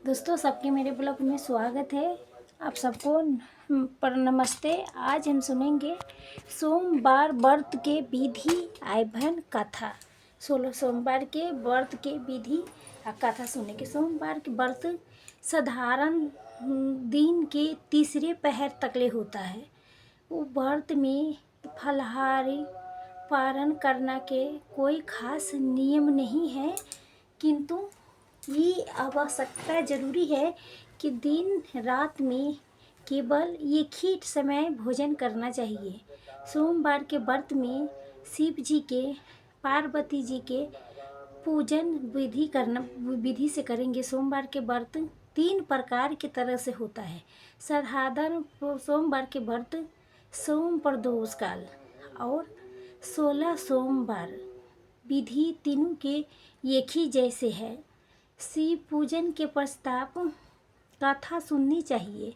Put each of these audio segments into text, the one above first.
दोस्तों, सबके मेरे ब्लॉग में स्वागत है। आप सबको पर नमस्ते। आज हम सुनेंगे सोमवार व्रत के विधि आयभन कथा। 16 सोमवार के व्रत के विधि कथा सुनेंगे। सोमवार के व्रत साधारण दिन के तीसरे पहर तकले होता है। वो व्रत में फलाहारी पारण करना के कोई खास नियम नहीं है, किंतु ये आवश्यकता जरूरी है कि दिन रात में केवल एक ही समय भोजन करना चाहिए। सोमवार के व्रत में शिव जी के पार्वती जी के पूजन विधि से करेंगे। सोमवार के व्रत 3 प्रकार की तरह से होता है। साधारण सोमवार के व्रत सोम प्रदोष काल और 16 सोमवार विधि तीनों के एक ही जैसे है। शिव पूजन के पश्चात कथा सुननी चाहिए।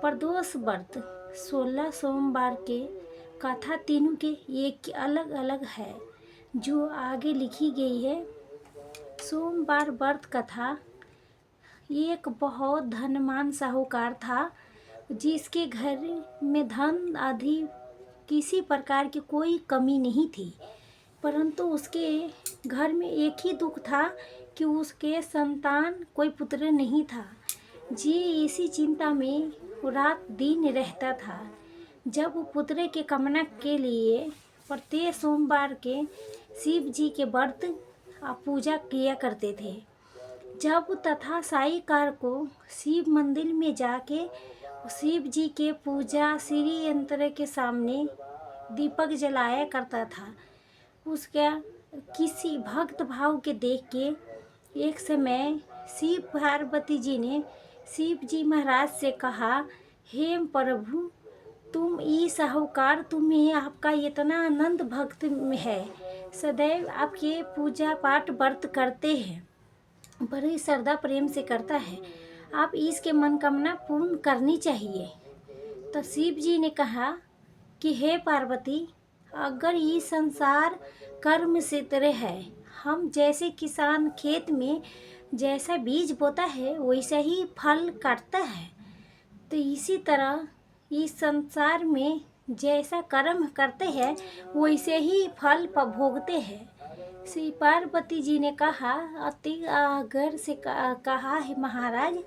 प्रदोष व्रत 16 सोमवार के कथा तीनों के एक अलग अलग है, जो आगे लिखी गई है। सोमवार व्रत कथा। एक बहुत धनवान साहूकार था, जिसके घर में धन आदि किसी प्रकार की कोई कमी नहीं थी, परंतु उसके घर में एक ही दुख था कि उसके संतान कोई पुत्र नहीं था। जी इसी चिंता में रात दिन रहता था। जब वो पुत्र के कामना के लिए प्रत्येक सोमवार के शिव जी के व्रत पूजा किया करते थे। जब तथा साईकार को शिव मंदिर में जाके शिव जी के पूजा श्री यंत्र के सामने दीपक जलाया करता था। उसका किसी भक्त भाव के देख के एक समय शिव पार्वती जी ने शिव जी महाराज से कहा, हे प्रभु, तुम ई साहूकार, तुम्हें आपका इतना आनंद भक्त में है, सदैव आपके पूजा पाठ व्रत करते हैं, बड़ी श्रद्धा प्रेम से करता है, आप इसके मनोकामना पूर्ण करनी चाहिए। तो शिव जी ने कहा कि हे पार्वती, अगर ये संसार कर्म से तरह है, हम जैसे किसान खेत में जैसा बीज बोता है वैसा ही फल काटता है, तो इसी तरह इस संसार में जैसा कर्म करते हैं वैसे ही फल भोगते हैं। श्री पार्वती जी ने कहा, अति आगर से कहा है महाराज,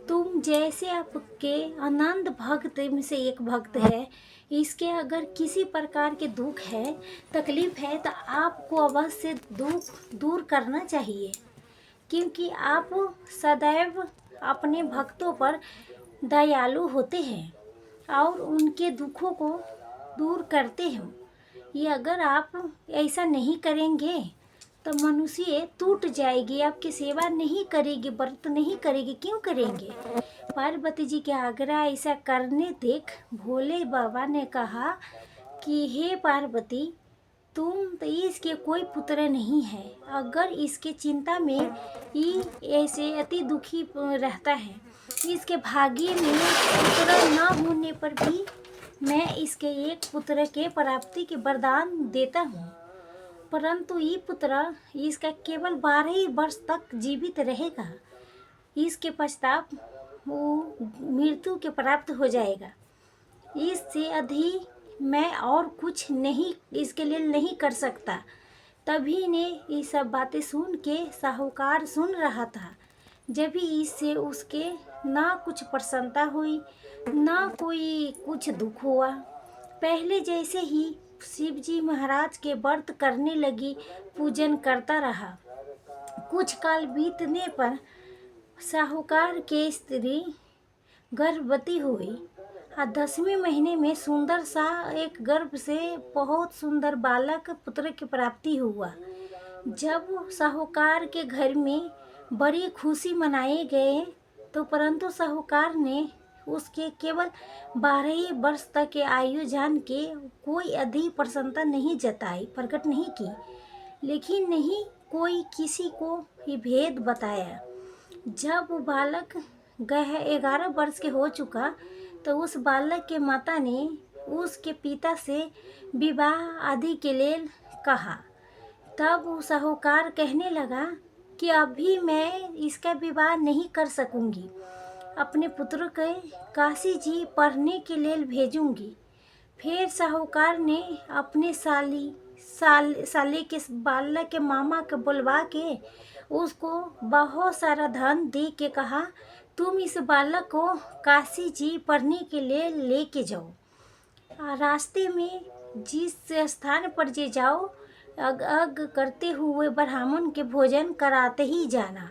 तुम जैसे आपके आनंद भक्त में से एक भक्त है, इसके अगर किसी प्रकार के दुख है, तकलीफ है, तो आपको अवश्य दुख दूर करना चाहिए, क्योंकि आप सदैव अपने भक्तों पर दयालु होते हैं और उनके दुखों को दूर करते हैं। ये अगर आप ऐसा नहीं करेंगे तो मनुष्य टूट जाएगी, आपकी सेवा नहीं करेगी, व्रत नहीं करेगी, क्यों करेंगे। पार्वती जी के आग्रह ऐसा करने देख भोले बाबा ने कहा कि हे पार्वती, तुम तो इसके कोई पुत्र नहीं है, अगर इसके चिंता में ये ऐसे अति दुखी रहता है, इसके भाग्य में पुत्र न होने पर भी मैं इसके एक पुत्र के प्राप्ति के वरदान देता हूँ, परंतु ये पुत्र इसका केवल 12 ही वर्ष तक जीवित रहेगा, इसके पश्चात वो मृत्यु के प्राप्त हो जाएगा। इससे अधिक मैं और कुछ नहीं इसके लिए नहीं कर सकता। तभी ने ये सब बातें सुन के साहूकार सुन रहा था। जब भी इससे उसके ना कुछ प्रसन्नता हुई, ना कोई कुछ दुख हुआ। पहले जैसे ही शिव जी महाराज के व्रत करने लगी, पूजन करता रहा। कुछ काल बीतने पर साहूकार के स्त्री गर्भवती हुई और 10वें महीने में सुंदर सा एक गर्भ से बहुत सुंदर बालक पुत्र की प्राप्ति हुआ। जब साहूकार के घर में बड़ी खुशी मनाए गए, तो परंतु साहूकार ने उसके केवल 12 ही वर्ष तक के आयु जान के कोई अधिक प्रसन्नता नहीं जताई, प्रकट नहीं की, लेकिन नहीं कोई किसी को ये भेद बताया। जब वो बालक 11 वर्ष के हो चुका, तो उस बालक के माता ने उसके पिता से विवाह आदि के लिए कहा। तब वो साहूकार कहने लगा कि अभी मैं इसका विवाह नहीं कर सकूंगी। अपने पुत्र के काशी जी पढ़ने के लिए भेजूंगी। फिर साहूकार ने अपने साले के बालक के मामा के बुलवा के उसको बहुत सारा धन दे के कहा, तुम इस बालक को काशी जी पढ़ने के लिए लेके जाओ। रास्ते में जिस स्थान पर जे जाओ, अग अग करते हुए ब्राह्मण के भोजन कराते ही जाना।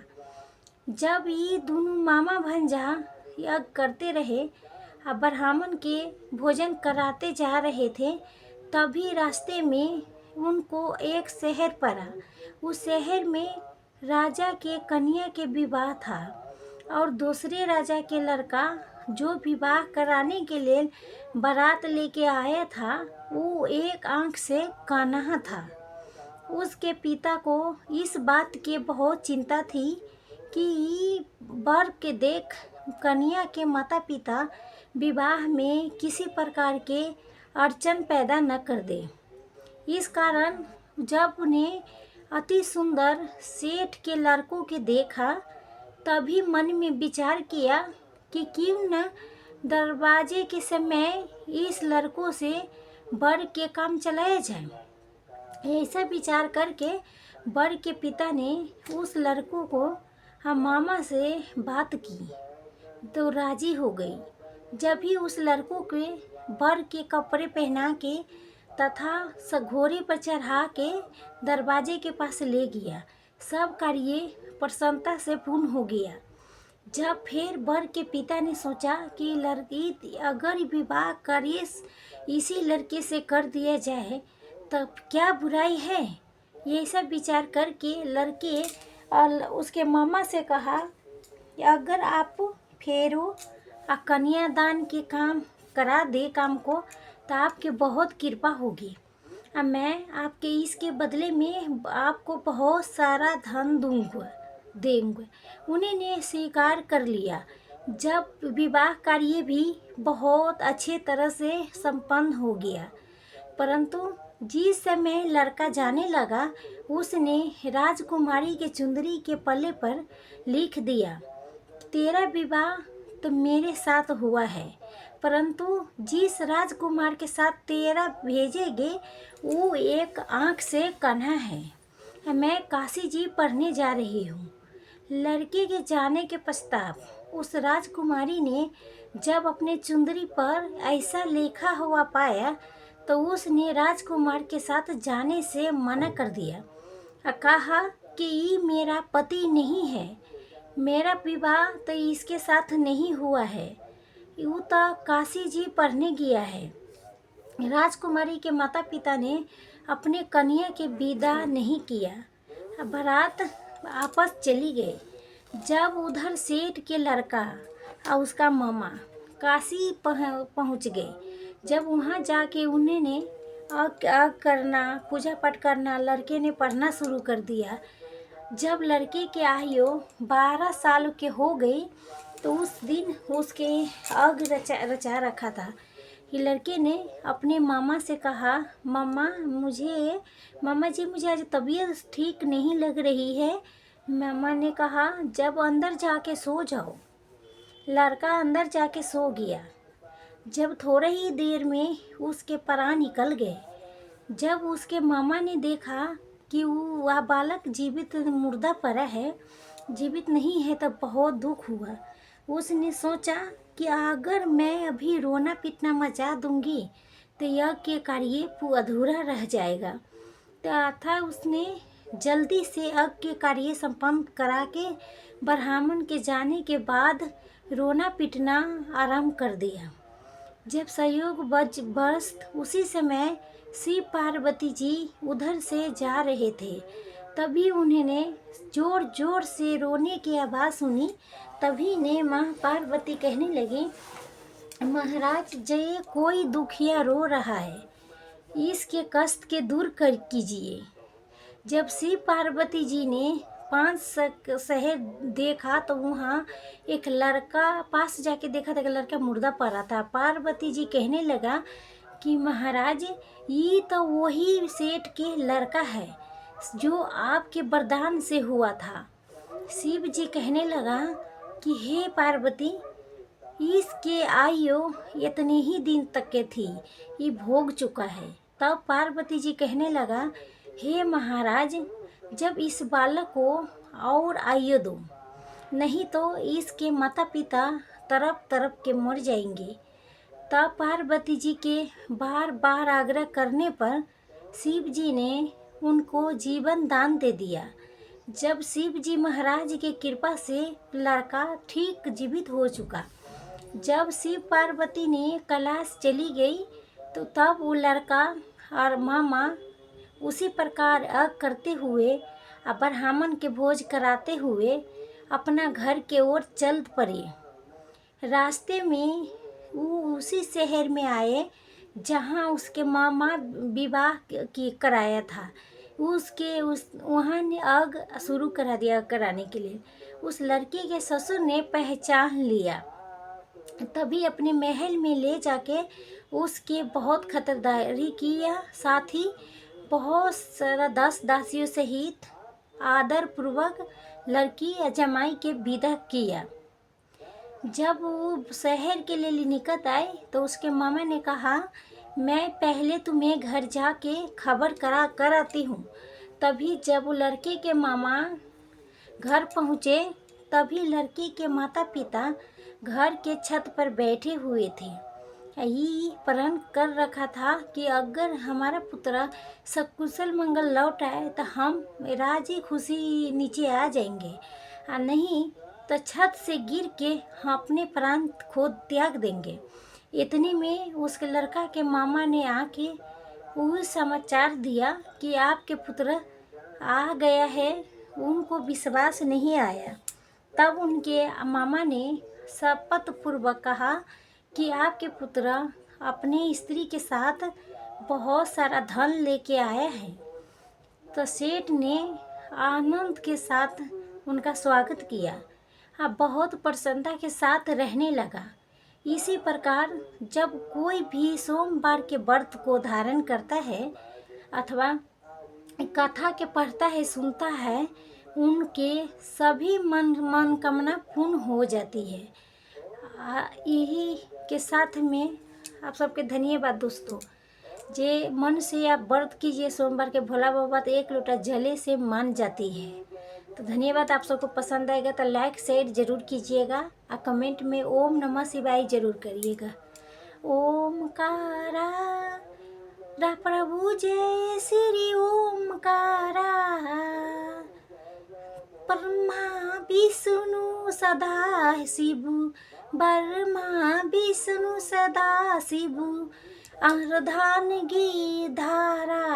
जब ये दोनों मामा भंजा यज्ञ करते रहे, ब्राह्मण के भोजन कराते जा रहे थे, तभी रास्ते में उनको एक शहर पड़ा। उस शहर में राजा के कन्या के विवाह था और दूसरे राजा के लड़का जो विवाह कराने के लिए बारात लेके आया था, वो एक आंख से काना था। उसके पिता को इस बात की बहुत चिंता थी कि वर के देख कन्या के माता पिता विवाह में किसी प्रकार के अड़चन पैदा न कर दे। इस कारण जब उन्हें अति सुंदर सेठ के लड़कों के देखा, तभी मन में विचार किया कि क्यों न दरवाजे के समय इस लड़कों से वर के काम चलाया जाए। ऐसा विचार करके वर के पिता ने उस लड़कों को मामा से बात की तो राजी हो गई। जब भी उस लड़कों के वर के कपड़े पहना के तथा घोड़े पर चढ़ा के दरवाजे के पास ले गया, सब कार्य प्रसन्नता से पूर्ण हो गया। जब फिर वर के पिता ने सोचा कि लड़की अगर विवाह कार्य इसी लड़के से कर दिया जाए तब क्या बुराई है। ये सब विचार करके लड़के उसके मामा से कहा कि अगर आप फेरो कन्यादान के काम करा दे काम को, तो आपके बहुत कृपा होगी। अब मैं आपके इसके बदले में आपको बहुत सारा धन देंगे। उन्होंने स्वीकार कर लिया। जब विवाह कार्य भी बहुत अच्छे तरह से संपन्न हो गया, परंतु जिस समय लड़का जाने लगा, उसने राजकुमारी के चुंदरी के पल्ले पर लिख दिया, तेरा विवाह तो मेरे साथ हुआ है, परंतु जिस राजकुमार के साथ तेरा भेजेंगे वो एक आँख से कान्हा है। मैं काशी जी पढ़ने जा रही हूँ। लड़के के जाने के पश्चात उस राजकुमारी ने जब अपने चुंदरी पर ऐसा लिखा हुआ पाया, तो उसने राजकुमार के साथ जाने से मना कर दिया। कहा कि ये मेरा पति नहीं है, मेरा विवाह तो इसके साथ नहीं हुआ है, वो तो काशी जी पढ़ने गया है। राजकुमारी के माता पिता ने अपने कन्या के विदा नहीं किया। बारात आपस चली गई। जब उधर सेठ के लड़का और उसका मामा काशी पहुंच गए, जब वहां जाके उन्होंने करना पूजा पाठ करना, लड़के ने पढ़ना शुरू कर दिया। जब लड़के की आयु 12 साल के हो गई, तो उस दिन उसके अग रचा रखा था कि लड़के ने अपने मामा से कहा, मामा जी मुझे आज तबीयत ठीक नहीं लग रही है। मामा ने कहा, जब अंदर जाके सो जाओ। लड़का अंदर जाके सो गया। जब थोड़े ही देर में उसके प्राण निकल गए। जब उसके मामा ने देखा कि वह बालक जीवित मुर्दा पड़ा है, जीवित नहीं है, तब बहुत दुख हुआ। उसने सोचा कि अगर मैं अभी रोना पीटना मचा दूंगी तो यह के कार्य अधूरा रह जाएगा। तथा उसने जल्दी से अग के कार्य संपन्न करा के ब्राह्मण के जाने के बाद रोना पीटना आरंभ कर दिया। जब संयोग बरस उसी समय शिव पार्वती जी उधर से जा रहे थे, तभी उन्होंने जोर जोर से रोने की आवाज़ सुनी। तभी ने माँ पार्वती कहने लगी, महाराज जय कोई दुखिया रो रहा है, इसके कष्ट के दूर कर कीजिए। जब शिव पार्वती जी ने 5 शहर देखा, तो वहाँ एक लड़का पास जाके देखा था कि लड़का मुर्दा पड़ा था। पार्वती जी कहने लगा कि महाराज ये तो वही सेठ के लड़का है जो आपके वरदान से हुआ था। शिव जी कहने लगा कि हे पार्वती, इसके आयु इतने ही दिन तक के थी, ये भोग चुका है। तब पार्वती जी कहने लगा, हे महाराज, जब इस बालक को और आयु दो, नहीं तो इसके माता पिता तरफ तरफ के मर जाएंगे। तब पार्वती जी के बार बार आग्रह करने पर शिव जी ने उनको जीवन दान दे दिया। जब शिव जी महाराज की कृपा से लड़का ठीक जीवित हो चुका, जब शिव पार्वती ने कैलाश चली गई तो तब वो लड़का और मामा उसी प्रकार करते हुए ब्राह्मण के भोज कराते हुए अपना घर के ओर चल पड़े। रास्ते में वो उसी शहर में आए जहाँ उसके मामा विवाह की कराया था। वहाँ ने आग शुरू करा दिया कराने के लिए। उस लड़की के ससुर ने पहचान लिया, तभी अपने महल में ले जाके उसके बहुत खतरदारी किया। साथ ही बहुत सारा 10 दासियों सहित आदर पूर्वक लड़की जमाई के विदा किया। जब वो शहर के लिए निकट आई तो उसके मामा ने कहा, मैं पहले तुम्हें घर जाके खबर कराती हूँ। तभी जब वो लड़के के मामा घर पहुँचे तभी लड़की के माता पिता घर के छत पर बैठे हुए थे। यही प्रण कर रखा था कि अगर हमारा पुत्र सकुशल मंगल लौट आए तो हम राजी खुशी नीचे आ जाएंगे, और नहीं तो छत से गिर के हम अपने प्राण खो त्याग देंगे। इतने में उसके लड़का के मामा ने आके वो समाचार दिया कि आपके पुत्र आ गया है। उनको विश्वास नहीं आया। तब उनके मामा ने शपथ पूर्वक कहा कि आपके पुत्र अपने स्त्री के साथ बहुत सारा धन लेके आया है। तो सेठ ने आनंद के साथ उनका स्वागत किया, अब बहुत प्रसन्नता के साथ रहने लगा। इसी प्रकार जब कोई भी सोमवार के व्रत को धारण करता है अथवा कथा के पढ़ता है, सुनता है, उनके सभी मनोकामना पूर्ण हो जाती है। यही के साथ में आप सबके धन्यवाद दोस्तों। जे मन से आप व्रत कीजिए सोमवार के, भोला बाबा तो 1 लोटा जले से मान जाती है। तो धन्यवाद। आप सबको पसंद आएगा तो लाइक शेयर ज़रूर कीजिएगा और कमेंट में ओम नमः शिवाय ज़रूर करिएगा। ओमकारा रा प्रभु जय श्री ओमकारा, ब्रह्मा विष्णु सदा शिवु, ब्रह्मा विष्णु सदा शिवु, अर्धांगी धारा।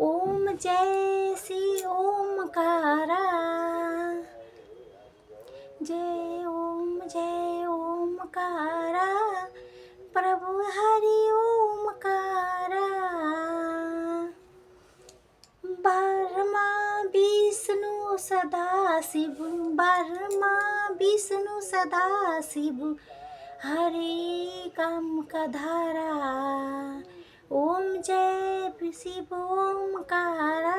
ओम जय श्री ओमकारा, जय ओमकारा, प्रभु हरि ओमकारा। ब्रह्मा विष्णु सदा शिवु, ब्रह्मा विष्णु सदा शिवु, हरे काम का धारा। ओम जय शिव ओमकारा।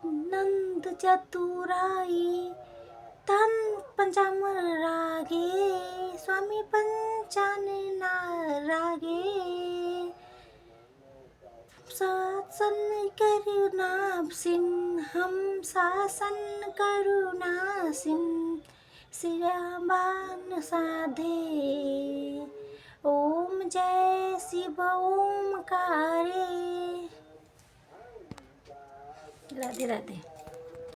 नंद चतुराई तन पंचम रागे, स्वामी पंचानन रागे। शासन करुणा सिंह, हम शासन करुणा सिंह, श्रीरामान साधे। ओम जय शिव ओमकारे। राधे राधे।